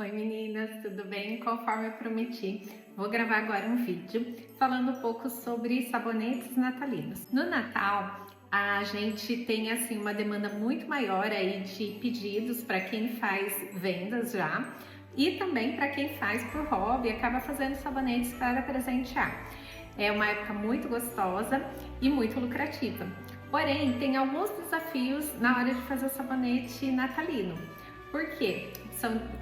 Oi meninas, tudo bem? Conforme eu prometi, vou gravar agora um vídeo falando um pouco sobre sabonetes natalinos. No Natal, a gente tem assim uma demanda muito maior aí de pedidos para quem faz vendas já e também para quem faz por hobby, acaba fazendo sabonetes para presentear. É uma época muito gostosa e muito lucrativa. Porém, tem alguns desafios na hora de fazer o sabonete natalino. Por quê?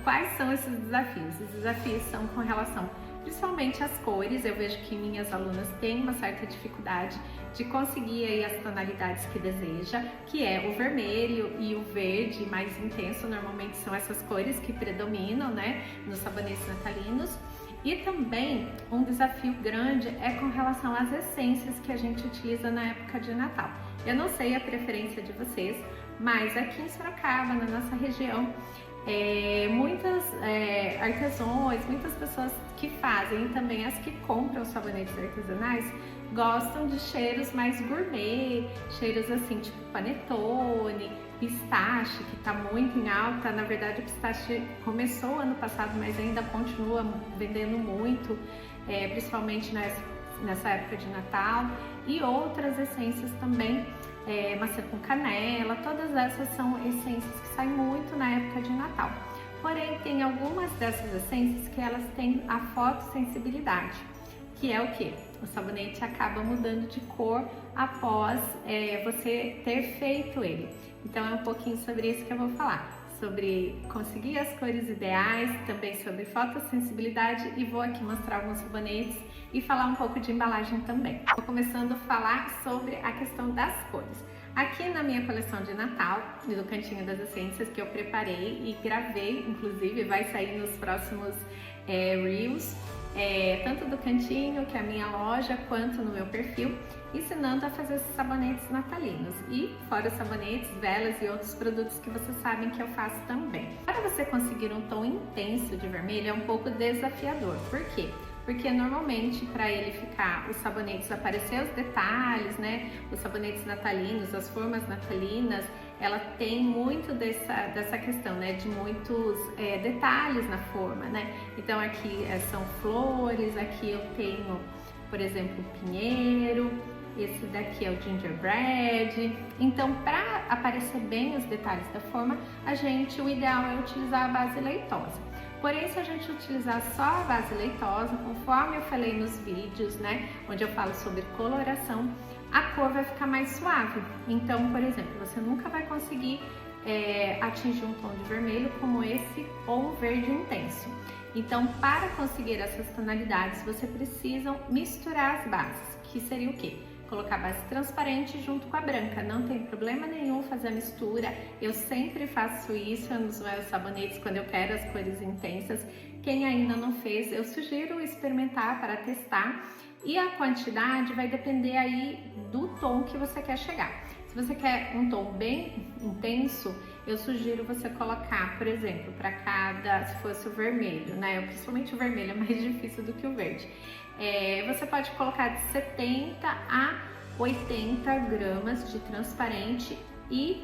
Quais são esses desafios? Os desafios são com relação principalmente às cores. Eu vejo que minhas alunas têm uma certa dificuldade de conseguir aí as tonalidades que deseja, que é o vermelho e o verde mais intenso. Normalmente são essas cores que predominam, né, nos sabonetes natalinos. E também um desafio grande é com relação às essências que a gente utiliza na época de Natal. Eu não sei a preferência de vocês, mas aqui em Sorocaba, na nossa região, muitas artesãos, muitas pessoas que fazem e também as que compram sabonetes artesanais gostam de cheiros mais gourmet, cheiros assim tipo panetone, pistache, que está muito em alta. Na verdade o pistache começou ano passado, mas ainda continua vendendo muito, principalmente nessa época de Natal, e outras essências também, maçã com canela. Todas essas são essências que saem muito na época de Natal. Porém, tem algumas dessas essências que elas têm a fotossensibilidade, que é o que? O sabonete acaba mudando de cor após você ter feito ele. Então é um pouquinho sobre isso que eu vou falar, sobre conseguir as cores ideais, também sobre fotossensibilidade, e vou aqui mostrar alguns sabonetes e falar um pouco de embalagem também. Vou começando a falar sobre a questão das cores. Aqui na minha coleção de Natal, do Cantinho das Essências, que eu preparei e gravei, inclusive vai sair nos próximos Reels, tanto do Cantinho, que é a minha loja, quanto no meu perfil, ensinando a fazer esses sabonetes natalinos. E fora os sabonetes, velas e outros produtos que vocês sabem que eu faço também. Para você conseguir um tom intenso de vermelho é um pouco desafiador. Por quê? Porque normalmente para ele ficar, os sabonetes aparecer os detalhes, né? Os sabonetes natalinos, as formas natalinas, ela tem muito dessa questão, né? De muitos detalhes na forma, né? Então aqui são flores, aqui eu tenho, por exemplo, pinheiro, esse daqui é o gingerbread. Então, para aparecer bem os detalhes da forma, o ideal é utilizar a base leitosa. Porém, se a gente utilizar só a base leitosa, conforme eu falei nos vídeos, né, onde eu falo sobre coloração, a cor vai ficar mais suave. Então, por exemplo, você nunca vai conseguir atingir um tom de vermelho como esse ou verde intenso. Então, para conseguir essas tonalidades, você precisa misturar as bases, que seria o quê? Colocar a base transparente junto com a branca. Não tem problema nenhum fazer a mistura. Eu sempre faço isso nos meus sabonetes quando eu quero as cores intensas. Quem ainda não fez, eu sugiro experimentar para testar. E a quantidade vai depender aí do tom que você quer chegar. Se você quer um tom bem intenso, eu sugiro você colocar, por exemplo, para cada, se fosse o vermelho, né? Principalmente o vermelho é mais difícil do que o verde. Você pode colocar de 70 a 80 gramas de transparente e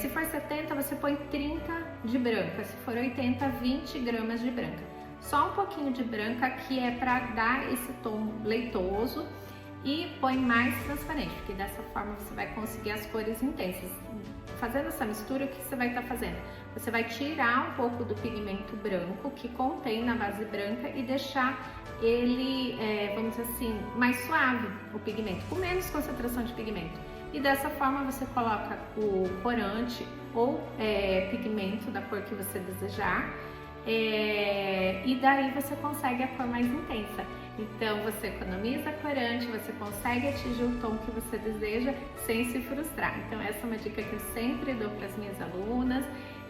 se for 70, você põe 30 de branca, se for 80, 20 gramas de branca. Só um pouquinho de branca, que é para dar esse tom leitoso, e põe mais transparente, porque dessa forma você vai conseguir as cores intensas. Fazendo essa mistura, o que você vai estar fazendo? Você vai tirar um pouco do pigmento branco que contém na base branca e deixar ele, vamos dizer assim, mais suave, o pigmento, com menos concentração de pigmento. E dessa forma você coloca o corante ou pigmento da cor que você desejar, e daí você consegue a cor mais intensa. Então você economiza corante, você consegue atingir o tom que você deseja sem se frustrar. Então essa é uma dica que eu sempre dou para as minhas alunas,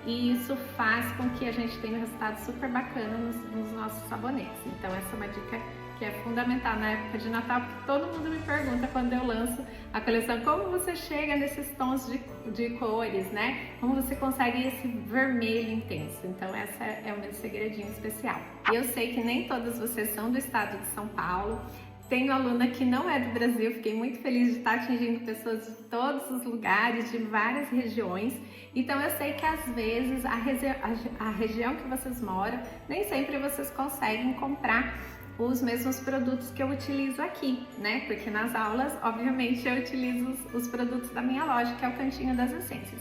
e isso faz com que a gente tenha um resultado super bacana nos nossos sabonetes. Então essa é uma dica que é fundamental na época de Natal, porque todo mundo me pergunta quando eu lanço a coleção, como você chega nesses tons de cores, né? Como você consegue esse vermelho intenso? Então essa é o meu segredinho especial. E eu sei que nem todas vocês são do estado de São Paulo, tenho aluna que não é do Brasil, fiquei muito feliz de estar atingindo pessoas de todos os lugares, de várias regiões. Então eu sei que às vezes a região que vocês moram, nem sempre vocês conseguem comprar os mesmos produtos que eu utilizo aqui, né? Porque nas aulas, obviamente, eu utilizo os produtos da minha loja, que é o Cantinho das Essências.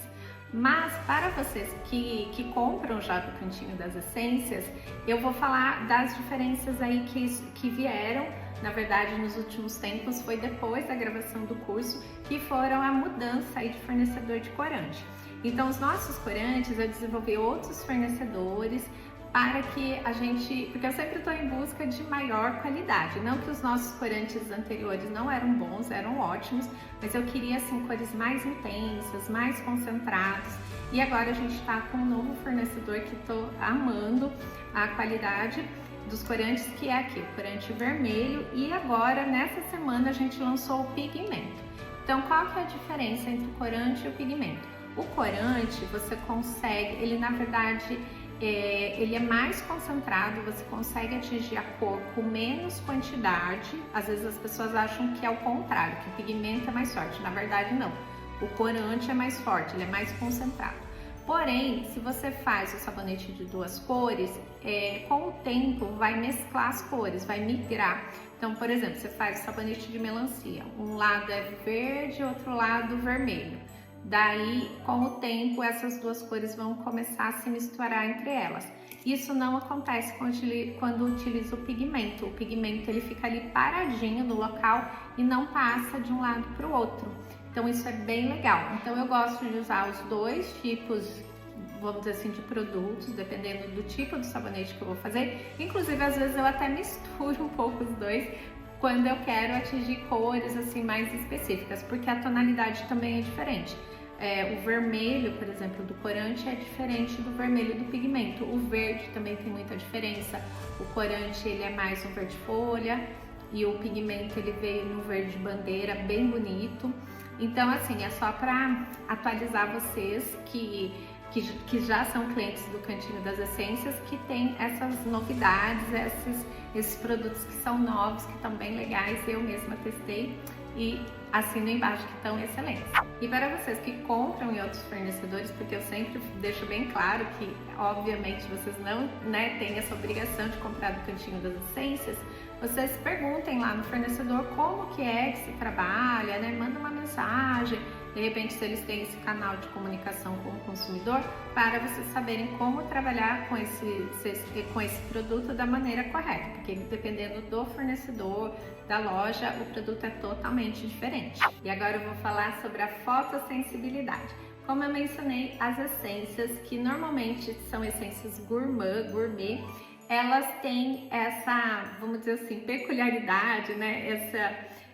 Mas para vocês que compram já do Cantinho das Essências, eu vou falar das diferenças aí que vieram. Na verdade, nos últimos tempos, foi depois da gravação do curso, que foram a mudança aí de fornecedor de corante. Então, os nossos corantes, eu desenvolvi outros fornecedores para que a gente, porque eu sempre estou em busca de maior qualidade, não que os nossos corantes anteriores não eram bons, eram ótimos, mas eu queria assim cores mais intensas, mais concentradas, e agora a gente está com um novo fornecedor que estou amando a qualidade dos corantes, que é aqui, o corante vermelho, e agora nessa semana a gente lançou o pigmento. Então qual que é a diferença entre o corante e o pigmento? O corante você consegue, ele na verdade ele é mais concentrado, você consegue atingir a cor com menos quantidade. Às vezes as pessoas acham que é o contrário, que o pigmento é mais forte, na verdade não. O corante é mais forte, ele é mais concentrado. Porém, se você faz o sabonete de duas cores, com o tempo vai mesclar as cores, vai migrar. Então, por exemplo, você faz o sabonete de melancia, um lado é verde, outro lado vermelho. Daí, com o tempo, essas duas cores vão começar a se misturar entre elas. Isso não acontece quando utiliza o pigmento. O pigmento ele fica ali paradinho no local e não passa de um lado para o outro. Então isso é bem legal. Então eu gosto de usar os dois tipos, vamos dizer assim, de produtos, dependendo do tipo do sabonete que eu vou fazer. Inclusive, às vezes eu até misturo um pouco os dois quando eu quero atingir cores assim mais específicas, porque a tonalidade também é diferente. O vermelho, por exemplo, do corante é diferente do vermelho do pigmento. O verde também tem muita diferença. O corante ele é mais um verde folha e o pigmento ele veio no verde bandeira, bem bonito. Então, assim, é só para atualizar vocês que já são clientes do Cantinho das Essências, que tem essas novidades, esses produtos que são novos, que estão bem legais, eu mesma testei e assino embaixo que estão excelentes. E para vocês que compram em outros fornecedores, porque eu sempre deixo bem claro que, obviamente, vocês não têm essa obrigação de comprar do Cantinho das Essências, vocês perguntem lá no fornecedor como que é que se trabalha, manda uma mensagem, de repente se eles têm esse canal de comunicação com o consumidor, para vocês saberem como trabalhar com esse produto da maneira correta, porque dependendo do fornecedor, da loja, o produto é totalmente diferente. E agora eu vou falar sobre a fotossensibilidade. Como eu mencionei, as essências, que normalmente são essências gourmet, elas têm essa, vamos dizer assim, peculiaridade,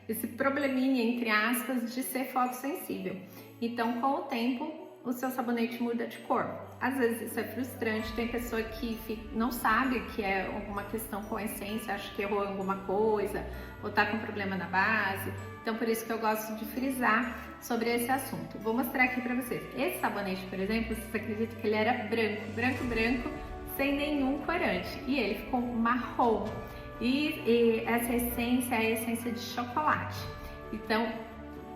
esse probleminha, entre aspas, de ser fotossensível. Então, com o tempo, o seu sabonete muda de cor. Às vezes isso é frustrante, tem pessoa que não sabe que é alguma questão com a essência, acha que errou alguma coisa, ou tá com problema na base. Então, por isso que eu gosto de frisar sobre esse assunto. Vou mostrar aqui pra vocês. Esse sabonete, por exemplo, vocês acreditam que ele era branco, sem nenhum corante, e ele ficou marrom. E essa essência é a essência de chocolate. Então,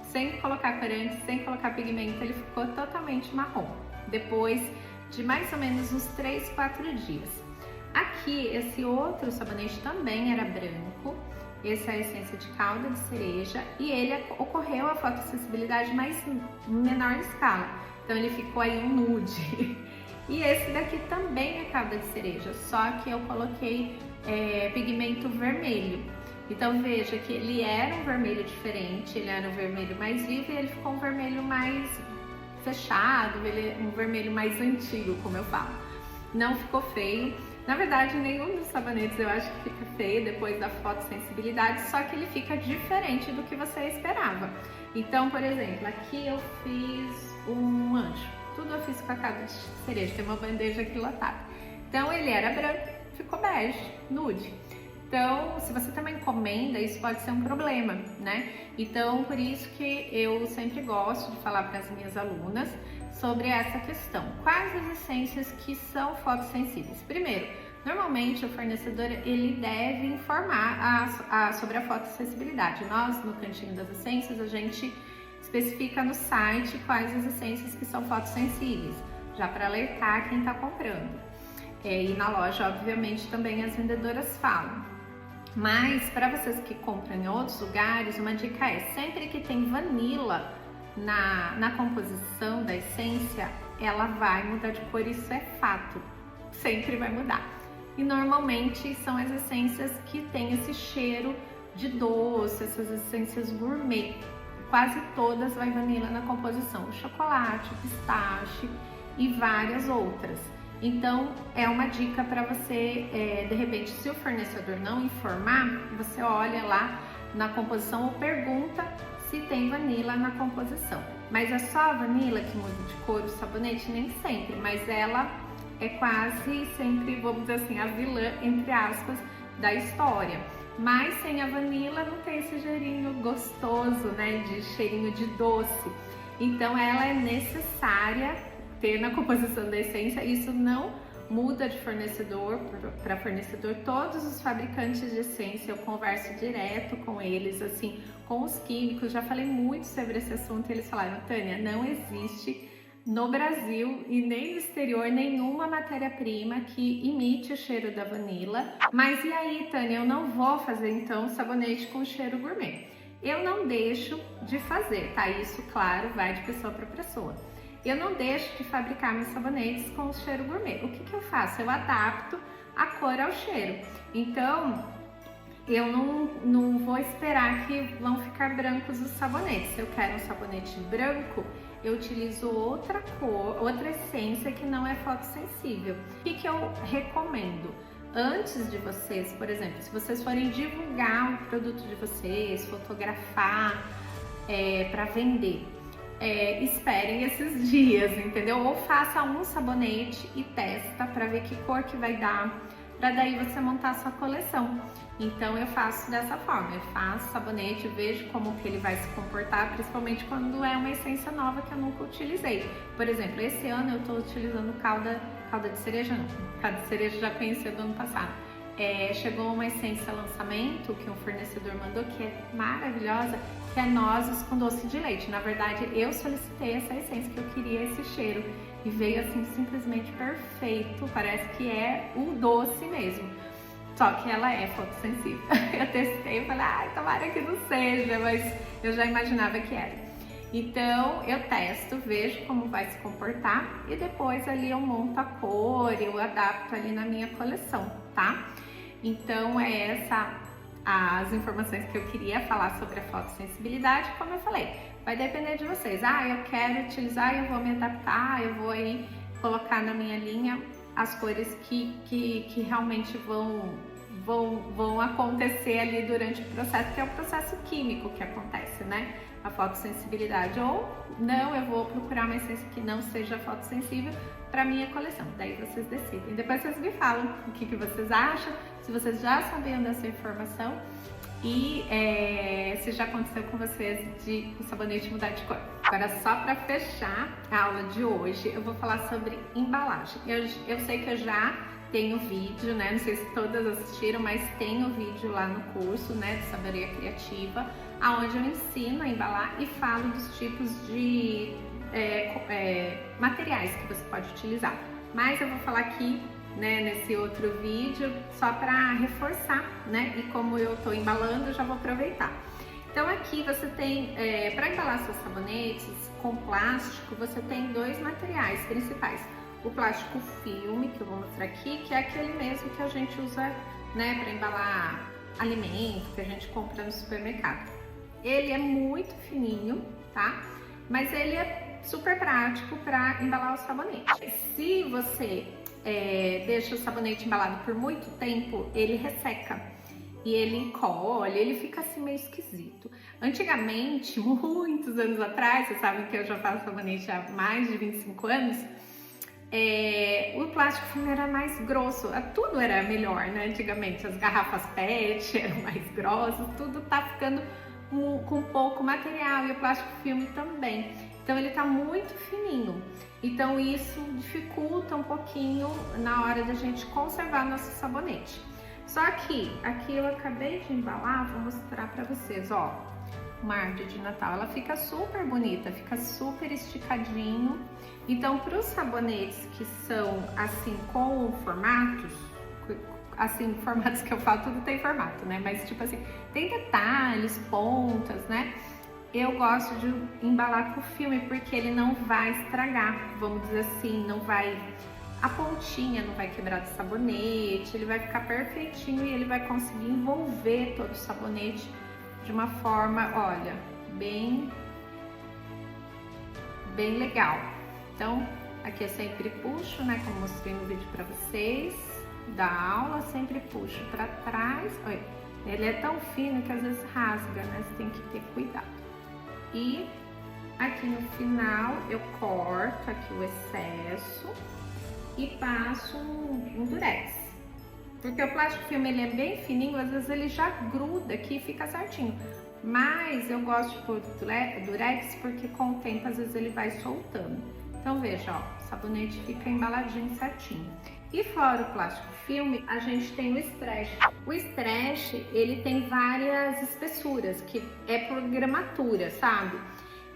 sem colocar corante, sem colocar pigmento, ele ficou totalmente marrom. Depois de mais ou menos uns 3, 4 dias. Aqui, esse outro sabonete também era branco. Essa é a essência de calda de cereja e ele ocorreu a fotossensibilidade mais menor escala. Então, ele ficou aí um nude. E esse daqui também é calda de cereja, só que eu coloquei pigmento vermelho. Então veja que ele era um vermelho diferente, ele era um vermelho mais vivo e ele ficou um vermelho mais fechado, um vermelho mais antigo, como eu falo. Não ficou feio. Na verdade, nenhum dos sabonetes eu acho que fica feio depois da fotossensibilidade, só que ele fica diferente do que você esperava. Então, por exemplo, aqui eu fiz um anjo. Tudo eu fiz com a calda de cereja, tem uma bandeja aqui lotada. Então ele era branco, ficou bege, nude. Então, se você também encomenda, isso pode ser um problema, Então, por isso que eu sempre gosto de falar para as minhas alunas sobre essa questão. Quais as essências que são fotossensíveis? Primeiro, Normalmente o fornecedor ele deve informar sobre a fotossensibilidade. Nós no Cantinho das Essências a gente especifica no site quais as essências que são fotossensíveis, já para alertar quem está comprando. E na loja, obviamente, também as vendedoras falam. Mas para vocês que compram em outros lugares, uma dica é, sempre que tem vanila na composição da essência, ela vai mudar de cor, isso é fato, sempre vai mudar. E normalmente são as essências que têm esse cheiro de doce, essas essências gourmet. Quase todas vai vanila na composição, o chocolate, o pistache e várias outras. Então é uma dica para você, de repente, se o fornecedor não informar, você olha lá na composição ou pergunta se tem vanila na composição. Mas é só a vanila que muda de cor o sabonete? Nem sempre, mas ela é quase sempre, vamos dizer assim, a vilã, entre aspas, da história. Mas sem a vanila não tem esse cheirinho gostoso, né, de cheirinho de doce. Então ela é necessária ter na composição da essência. Isso não muda de fornecedor para fornecedor. Todos os fabricantes de essência, eu converso direto com eles, assim, com os químicos. Já falei muito sobre esse assunto e eles falaram: Tânia, não existe no Brasil e nem no exterior nenhuma matéria-prima que imite o cheiro da vanila. Mas e aí, Tânia, eu não vou fazer então sabonete com cheiro gourmet? Eu não deixo de fazer, tá? Isso, claro, vai de pessoa para pessoa. Eu não deixo de fabricar meus sabonetes com cheiro gourmet. O que eu faço? Eu adapto a cor ao cheiro. Então, eu não vou esperar que vão ficar brancos os sabonetes. Se eu quero um sabonete branco, eu utilizo outra cor, outra essência que não é fotossensível. O que eu recomendo? Antes de vocês, por exemplo, se vocês forem divulgar o produto de vocês, fotografar para vender, esperem esses dias, entendeu? Ou faça um sabonete e testa para ver que cor que vai dar, para daí você montar a sua coleção. Então eu faço dessa forma, eu faço sabonete, vejo como que ele vai se comportar, principalmente quando é uma essência nova que eu nunca utilizei. Por exemplo, esse ano eu estou utilizando calda de cereja, não, calda de cereja já conhecia do ano passado. Chegou uma essência lançamento que um fornecedor mandou, que é maravilhosa, que é nozes com doce de leite. Na verdade, eu solicitei essa essência, que eu queria esse cheiro, e veio assim simplesmente perfeito, parece que é o doce mesmo. Só que ela é fotossensível. Eu testei e falei, ai, tomara que não seja, mas eu já imaginava que era. Então eu testo, vejo como vai se comportar e depois ali eu monto a cor, eu adapto ali na minha coleção, tá? Então as informações que eu queria falar sobre a fotossensibilidade. Como eu falei, vai depender de vocês. Eu quero utilizar, eu vou me adaptar, eu vou aí colocar na minha linha as cores que realmente vão acontecer ali durante o processo, que é o processo químico que acontece, né? A fotossensibilidade. Ou não, eu vou procurar uma essência que não seja fotossensível para minha coleção. Daí vocês decidem. Depois vocês me falam o que vocês acham, se vocês já sabiam dessa informação e se já aconteceu com vocês de o sabonete mudar de cor. Agora, só para fechar a aula de hoje, eu vou falar sobre embalagem. Eu sei que eu já tenho vídeo, né? Não sei se todas assistiram, mas tenho vídeo lá no curso, né, de Sabedoria Criativa, onde eu ensino a embalar e falo dos tipos de materiais que você pode utilizar. Mas eu vou falar aqui, né, nesse outro vídeo, só para reforçar, né? E como eu tô embalando, eu já vou aproveitar. Então aqui você tem, para embalar seus sabonetes com plástico, você tem dois materiais principais. O plástico filme, que eu vou mostrar aqui, que é aquele mesmo que a gente usa, né, para embalar alimento, que a gente compra no supermercado. Ele é muito fininho, tá? Mas ele é super prático para embalar o sabonete. Se você deixa o sabonete embalado por muito tempo, ele resseca e ele encolhe, ele fica assim meio esquisito. Antigamente, muitos anos atrás, vocês sabem que eu já faço sabonete há mais de 25 anos, o plástico filme era mais grosso, tudo era melhor, né? Antigamente as garrafas PET eram mais grossas, tudo tá ficando com pouco material e o plástico filme também. Então ele tá muito fininho. Então isso dificulta um pouquinho na hora da gente conservar nosso sabonete. Só que aqui eu acabei de embalar, vou mostrar pra vocês, ó. Uma árvore de Natal, ela fica super bonita, fica super esticadinho. Então, para os sabonetes que são assim com formatos, assim, formatos que eu falo, tudo tem formato, né? Mas tipo assim, tem detalhes, pontas, né? Eu gosto de embalar com filme porque ele não vai estragar, vamos dizer assim, não vai, a pontinha não vai quebrar do sabonete, ele vai ficar perfeitinho e ele vai conseguir envolver todo o sabonete de uma forma, olha, bem legal. Então, aqui eu sempre puxo, né, como mostrei no vídeo para vocês, da aula, sempre puxo para trás. Olha, ele é tão fino que às vezes rasga, né, você tem que ter cuidado. E aqui no final eu corto aqui o excesso e passo um durex. Porque o plástico filme ele é bem fininho, às vezes ele já gruda aqui e fica certinho. Mas eu gosto de pôr durex porque com o tempo às vezes ele vai soltando. Então veja, ó, o sabonete fica embaladinho certinho. E fora o plástico filme, a gente tem o stretch. O stretch, ele tem várias espessuras, que é por gramatura, sabe?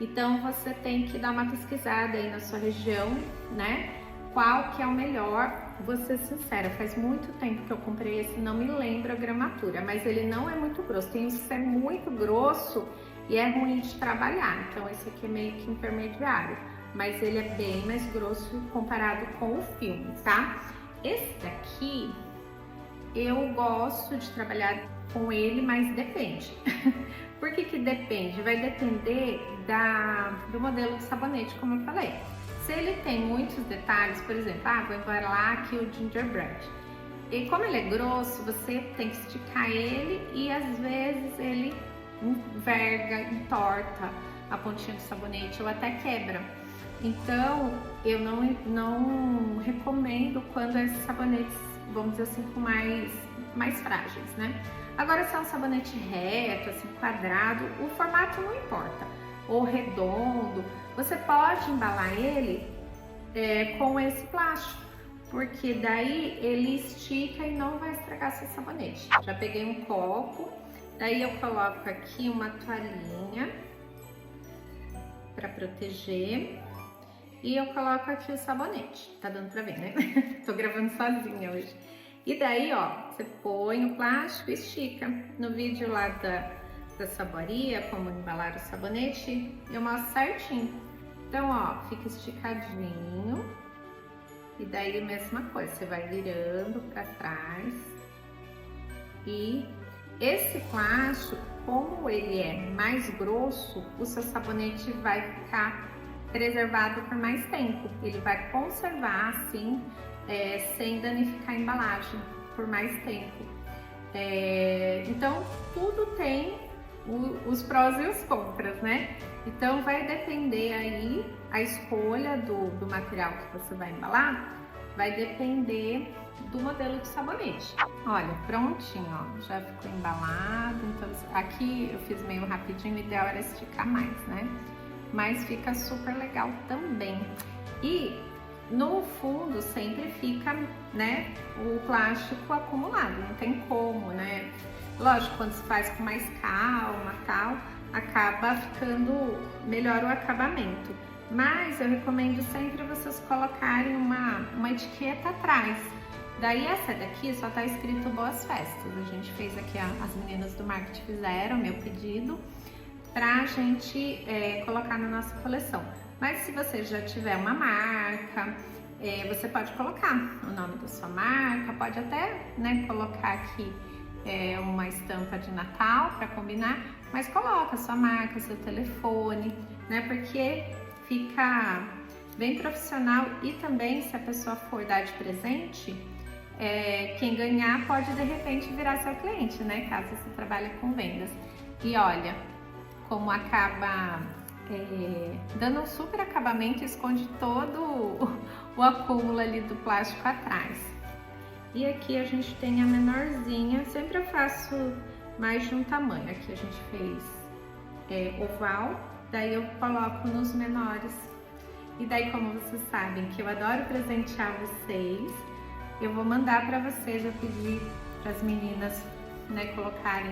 Então você tem que dar uma pesquisada aí na sua região, né? Qual que é o melhor? Vou ser sincera, faz muito tempo que eu comprei esse, não me lembro a gramatura, mas ele não é muito grosso. Tem uns que é muito grosso e é ruim de trabalhar, então esse aqui é meio que intermediário, mas ele é bem mais grosso comparado com o filme, tá? Esse daqui, eu gosto de trabalhar com ele, mas depende. Por que que depende? Vai depender do modelo de sabonete, como eu falei. Se ele tem muitos detalhes, por exemplo, vou embalar aqui o gingerbread. E como ele é grosso, você tem que esticar ele e às vezes ele enverga, entorta a pontinha do sabonete ou até quebra. Então, eu não recomendo quando esses sabonetes, vamos dizer assim, com mais frágeis, né? Agora, se é um sabonete reto, assim, quadrado, o formato não importa. Ou redondo, você pode embalar ele com esse plástico, porque daí ele estica e não vai estragar seu sabonete. Já peguei um copo, daí eu coloco aqui uma toalhinha para proteger e eu coloco aqui o sabonete. Tá dando pra ver, né? Tô gravando sozinha hoje. E daí, ó, você põe o plástico e estica. No vídeo lá da Saboria, como embalar o sabonete, eu mostro certinho. Então, ó, fica esticadinho. E daí a mesma coisa, você vai virando pra trás. E esse plástico, como ele é mais grosso, o seu sabonete vai ficar preservado por mais tempo. Ele vai conservar assim, sem danificar a embalagem por mais tempo. Então, tudo tem os prós e os contras, né? Então vai depender aí, a escolha do material que você vai embalar, vai depender do modelo de sabonete. Olha, prontinho, ó, já ficou embalado. Então aqui eu fiz meio rapidinho, o ideal era esticar mais, né? Mas fica super legal também. E no fundo sempre fica, né, o plástico acumulado, não tem como, né? Lógico, quando se faz com mais calma, tal, acaba ficando melhor o acabamento. Mas eu recomendo sempre vocês colocarem uma etiqueta atrás. Daí essa daqui só tá escrito Boas Festas. A gente fez aqui, as meninas do marketing fizeram meu pedido pra gente colocar na nossa coleção. Mas se você já tiver uma marca, você pode colocar o nome da sua marca, pode até, né, colocar aqui uma estampa de Natal para combinar, mas coloca sua marca, seu telefone, né, porque fica bem profissional. E também, se a pessoa for dar de presente, quem ganhar pode de repente virar seu cliente, né, caso você trabalhe com vendas. E olha como acaba dando um super acabamento, esconde todo o acúmulo ali do plástico atrás. E aqui a gente tem a menorzinha, sempre eu faço mais de um tamanho. Aqui a gente fez oval daí eu coloco nos menores. E daí, como vocês sabem que eu adoro presentear vocês, eu vou mandar para vocês, eu pedi para as meninas, né, colocarem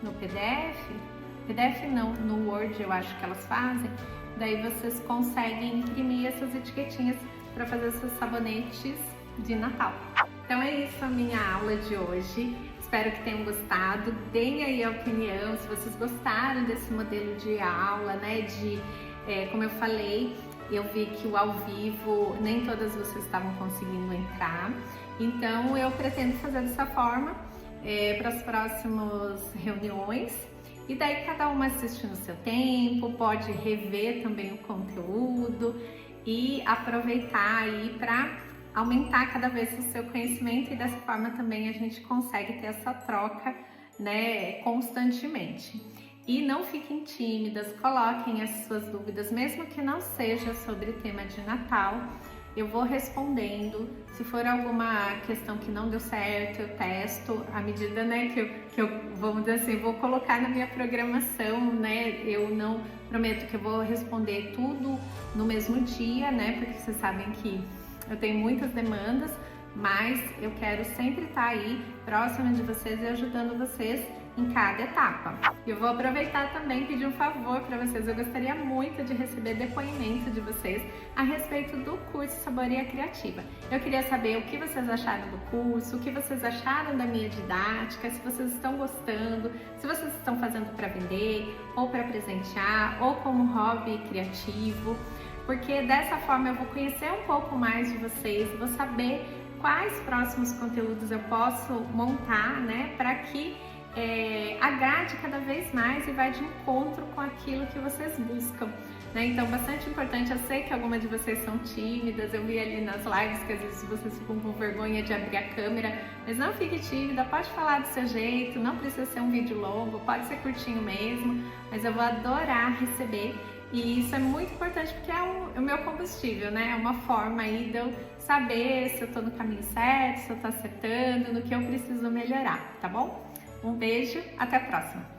no PDF não, no Word eu acho que elas fazem, daí vocês conseguem imprimir essas etiquetinhas para fazer seus sabonetes de Natal. Então é isso a minha aula de hoje, espero que tenham gostado, deem aí a opinião, se vocês gostaram desse modelo de aula, né, como eu falei, eu vi que o ao vivo nem todas vocês estavam conseguindo entrar, então eu pretendo fazer dessa forma para as próximas reuniões, e daí cada uma assiste no seu tempo, pode rever também o conteúdo e aproveitar aí para aumentar cada vez o seu conhecimento, e dessa forma também a gente consegue ter essa troca, né, constantemente. E não fiquem tímidas, coloquem as suas dúvidas, mesmo que não seja sobre tema de Natal, eu vou respondendo. Se for alguma questão que não deu certo, eu testo à medida, né, que eu vamos dizer assim, vou colocar na minha programação, né, eu não prometo que eu vou responder tudo no mesmo dia, né, porque vocês sabem que eu tenho muitas demandas, mas eu quero sempre estar aí próxima de vocês e ajudando vocês em cada etapa. Eu vou aproveitar também e pedir um favor para vocês. Eu gostaria muito de receber depoimento de vocês a respeito do curso Saboreia Criativa. Eu queria saber o que vocês acharam do curso, o que vocês acharam da minha didática, se vocês estão gostando, se vocês estão fazendo para vender, ou para presentear, ou como hobby criativo, porque dessa forma eu vou conhecer um pouco mais de vocês, vou saber quais próximos conteúdos eu posso montar, né, para que agrade cada vez mais e vai de encontro com aquilo que vocês buscam, né? Então, bastante importante, eu sei que algumas de vocês são tímidas, eu vi ali nas lives que às vezes vocês ficam com vergonha de abrir a câmera, mas não fique tímida, pode falar do seu jeito, não precisa ser um vídeo longo, pode ser curtinho mesmo, mas eu vou adorar receber. E isso é muito importante porque é o meu combustível, né? É uma forma aí de eu saber se eu tô no caminho certo, se eu tô acertando, no que eu preciso melhorar, tá bom? Um beijo, até a próxima!